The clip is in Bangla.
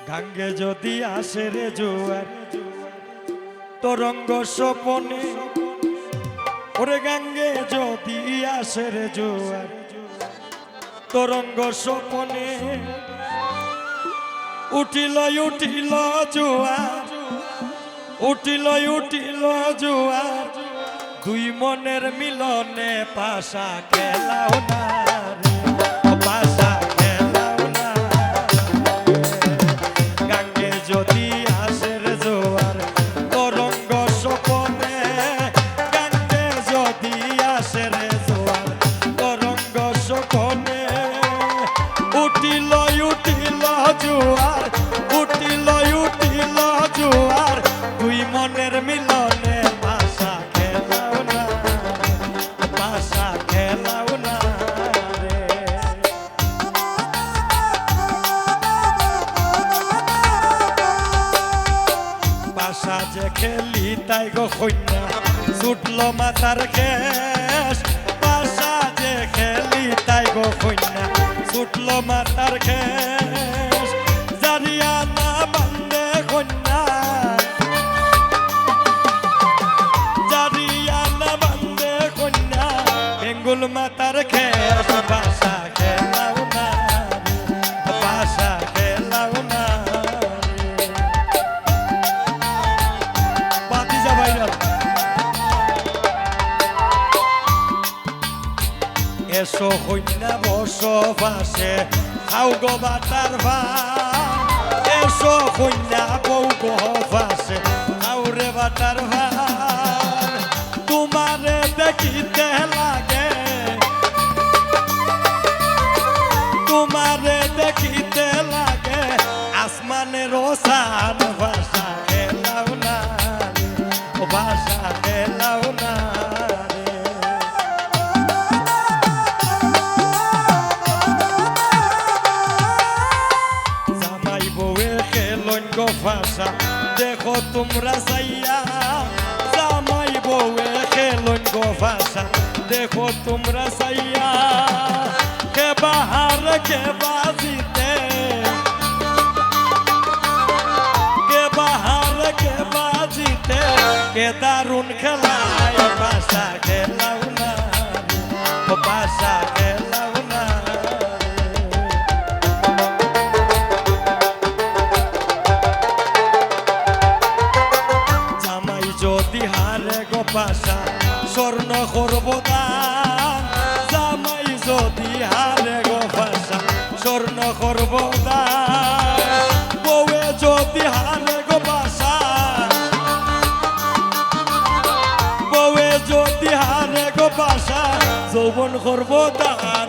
গাঙ্গে যদি আসে রে জোয়ার তরঙ্গ স্বপনে, ওরে গাঙ্গে যদি আসে রে জোয়ার তরঙ্গ স্বপনে, উঠিল উঠিল জোয়ার, উঠিল উঠিল জোয়ার, দুই মনের মিলনে পাশা খেলাও না রে, পাশা খেলাও না। গাঙ্গে যদি আসে রে জোয়ার তরঙ্গ স্বপনে, গাঙ্গে যদি আসে রে জোয়ার তরঙ্গ স্বপনে, উঠিল উঠিল জোয়ার, উঠিল উঠিল জোয়ার, দুই মনের মিলনে পাশা খেলাও না, পাশা খেলাও না রে। পাশা যে খেলি তাই গো কন্যা ছুটল মাথার খেস, পাশা যে খেলি তাই গো কন্যা ছুটল মাথার খেস, জারিয়া না বান্ধে কন্যা, জারিয়া না বান্ধে কন্যা, বেঙ্গুল মাথার খেস, পাশা খেলাও না রে, পাশা খেলাও না রে। বাতিজা ভাইরাল এসো কন্যা বসো পাশে খাও গো বাটার ভাত, এসো কন্যা বউ গো পাশে খাও রে বাটার ভাত, তোমারে দেখিতে লাগে, তোমারে দেখিতে লাগে আসমানের ওসান, ভাষা খেলাও না রে, ভাষা খেলাও না রে। জামাই বউয়ে খেলন গো ভাষা দেখো তোমরা চাইয়া, জামাই বউয়ে খেলন গো ভাষা দেখো তোমরা চাইয়া, কে বাহার কে বাজিতে, কে বাহার কে বাজিতে, কে দারুণ খেলায় পাশা খেলাও না রে, পাশা খেলাও না রে। জামাই যদি হারে গো পাশা স্বর্ণ করব দান, জামাই যদি হারে গো পাশা স্বর্ণ করব দান, বউয়ে যদি হারে গো পাশা, বউয়ে যদি হারে গো পাশা যৌবন করব দান।